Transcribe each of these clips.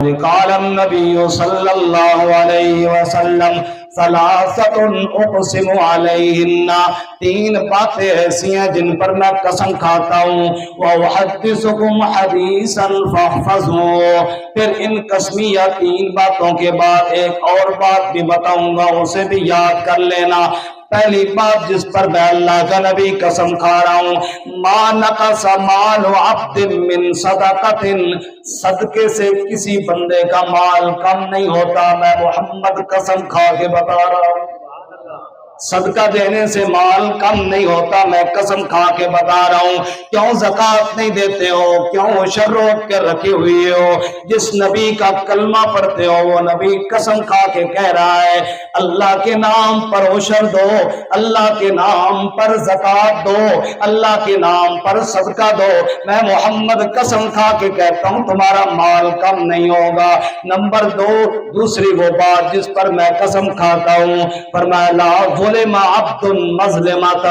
قال النبی صلی اللہ علیہ وسلم ثلاثۃ اقسم علیہن، تین باتیں ایسی ہیں جن پر میں قسم کھاتا ہوں، وَأُحَدِّثُكُمْ حَدِيثًا فَاحْفَظُوهُ، پھر ان قسمیہ تین باتوں کے بعد ایک اور بات بھی بتاؤں گا، اسے بھی یاد کر لینا۔ پہلی بات جس پر میں اللہ کا نبی قسم کھا رہا ہوں، ما نقص مال عبد من صدقۃ، صدقے سے کسی بندے کا مال کم نہیں ہوتا، میں محمد قسم کھا کے بتا رہا ہوں۔ صدقہ دینے سے مال کم نہیں ہوتا، میں قسم کھا کے بتا رہا ہوں۔ کیوں زکوٰۃ نہیں دیتے ہو؟ کیوں عشر روک کے رکھے ہوئے ہو؟ جس نبی کا کلمہ پڑھتے ہو وہ نبی قسم کھا کے کہہ رہا ہے اللہ کے نام پر عشر دو، اللہ کے نام پر زکوٰۃ دو، اللہ کے نام پر صدقہ دو، میں محمد قسم کھا کے کہتا ہوں تمہارا مال کم نہیں ہوگا۔ نمبر دو، دوسری وہ بات جس پر میں قسم کھاتا ہوں، فرمایا لا ظلم عبد مظلمۃ،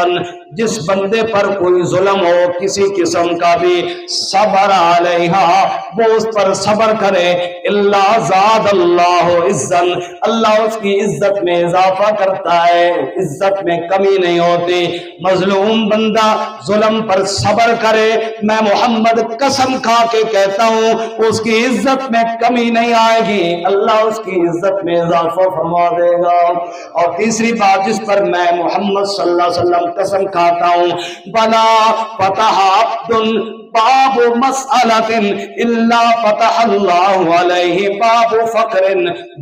جس بندے پر کوئی ظلم ہو کسی قسم کا بھی، صبر علیہا، وہ اس پر صبر کرے، الا زاد اللہ عزا، اللہ اس کی عزت میں اضافہ کرتا ہے، عزت میں کمی نہیں ہوتی۔ مظلوم بندہ ظلم پر صبر کرے، میں محمد قسم کھا کے کہتا ہوں اس کی عزت میں کمی نہیں آئے گی، اللہ اس کی عزت میں اضافہ فرما دے گا۔ اور تیسری بات جس پر میں محمد صلی اللہ علیہ وسلم قسم کھاتا ہوں، بلا فتح عبد باب مسئلۃ الا فتح اللہ علیہ باب فقر،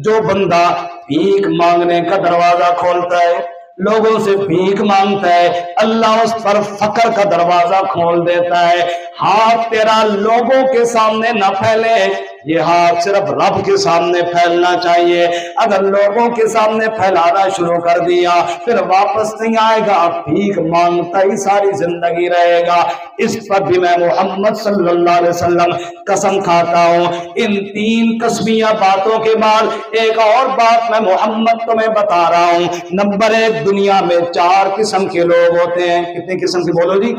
جو بندہ بھیک مانگنے کا دروازہ کھولتا ہے، لوگوں سے بھیک مانگتا ہے، اللہ اس پر فقر کا دروازہ کھول دیتا ہے۔ ہاتھ تیرا لوگوں کے سامنے نہ پھیلے، یہ ہاتھ صرف رب کے سامنے پھیلنا چاہیے۔ اگر لوگوں کے سامنے پھیلانا شروع کر دیا پھر واپس نہیں آئے گا، بھیک مانگتا ہی ساری زندگی رہے گا۔ اس پر بھی میں محمد صلی اللہ علیہ وسلم قسم کھاتا ہوں۔ ان تین قسمیہ باتوں کے بعد ایک اور بات میں محمد تمہیں بتا رہا ہوں۔ نمبر ایک، دنیا میں چار قسم کے لوگ ہوتے ہیں۔ کتنے قسم کے بولو جی؟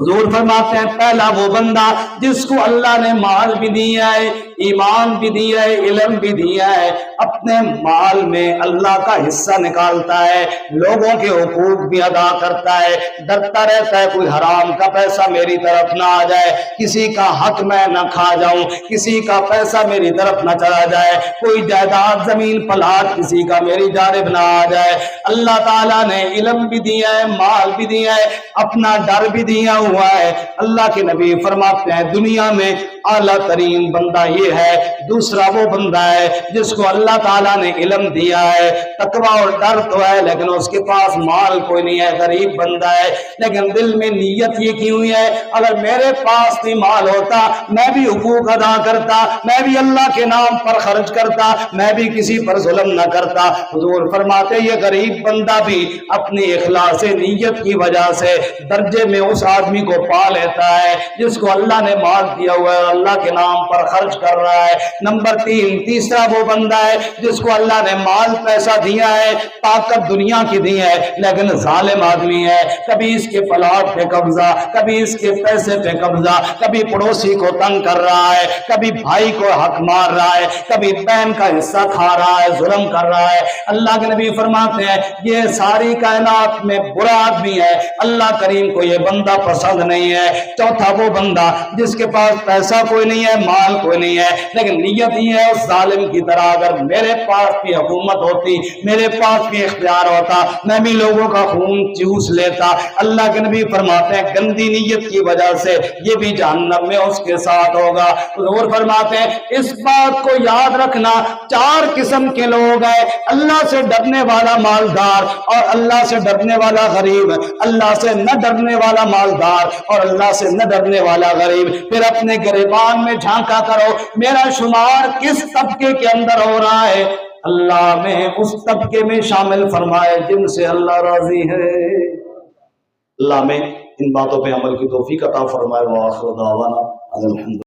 حضور فرماتے ہیں پہلا وہ بندہ جس کو اللہ نے مال بھی دیا ہے، ایمان بھی دیا ہے، علم بھی دیا ہے، اپنے مال میں اللہ کا حصہ نکالتا ہے، لوگوں کے حقوق بھی ادا کرتا ہے، ڈرتا رہتا ہے کوئی حرام کا پیسہ میری طرف نہ آ جائے، کسی کا حق میں نہ کھا جاؤں، کسی کا پیسہ میری طرف نہ چلا جائے، کوئی جائیداد زمین پلاٹ کسی کا میری جانب نہ آ جائے۔ اللہ تعالیٰ نے علم بھی دیا ہے، مال بھی دیا ہے، اپنا ڈر بھی دیا ہوا ہے۔ اللہ کے نبی فرماتے ہیں دنیا میں اعلیٰ ترین بندہ یہ ہے۔ دوسرا وہ بندہ ہے جس کو اللہ تعالیٰ نے علم دیا ہے، تقویٰ اور ڈر تو ہے لیکن اس کے پاس مال کوئی نہیں ہے، غریب بندہ ہے، لیکن دل میں نیت یہ کی ہوئی ہے اگر میرے پاس بھی مال ہوتا میں بھی حقوق ادا کرتا، میں بھی اللہ کے نام پر خرچ کرتا، میں بھی کسی پر ظلم نہ کرتا۔ حضور فرماتے یہ غریب بندہ بھی اپنی اخلاص نیت کی وجہ سے درجے میں اس آدمی کو پا لیتا ہے جس کو اللہ نے مال دیا ہوا ہے، اللہ کے نام پر خرچ کر رہا ہے۔ نمبر تین، تیسرا وہ بندہ ہے جس کو اللہ نے مال پیسہ دیا ہے، طاقت دنیا کی دی ہے، لیکن ظالم آدمی ہے، کبھی اس کے پلاٹ پہ قبضہ، کبھی اس کے پیسے پہ قبضہ، کبھی پڑوسی کو تنگ کر رہا ہے، کبھی بھائی کو حق مار رہا ہے، کبھی بہن کا حصہ کھا رہا ہے، ظلم کر رہا ہے۔ اللہ کے نبی فرماتے ہیں یہ ساری کائنات میں برا آدمی ہے، اللہ کریم کو یہ بندہ پسند نہیں ہے۔ چوتھا وہ بندہ جس کے پاس پیسہ کوئی نہیں ہے، مال کوئی نہیں ہے، لیکن نیت یہ ہے اس ظالم کی طرح اگر میرے پاس بھی حکومت ہوتی، میرے پاس بھی اختیار ہوتا، میں بھی لوگوں کا خون چوس لیتا۔ اللہ کے نبی فرماتے ہیں گندی نیت کی وجہ سے یہ بھی جہنم میں اس کے ساتھ ہوگا۔ حضور فرماتے ہیں اس بات کو یاد رکھنا، چار قسم کے لوگ ہیں، اللہ سے ڈرنے والا مالدار اور اللہ سے ڈرنے والا غریب، اللہ سے نہ ڈرنے والا مالدار اور اللہ سے نہ ڈرنے والا غریب۔ پھر اپنے گریبان میں جھانکا کرو میرا شمار کس طبقے کے اندر ہو رہا ہے، اللہ میں اس طبقے میں شامل فرمائے جن سے اللہ راضی ہے۔ اللہ میں ان باتوں پہ عمل کی توفیق عطا فرمائے۔ وآخر دعوانا الحمدللہ۔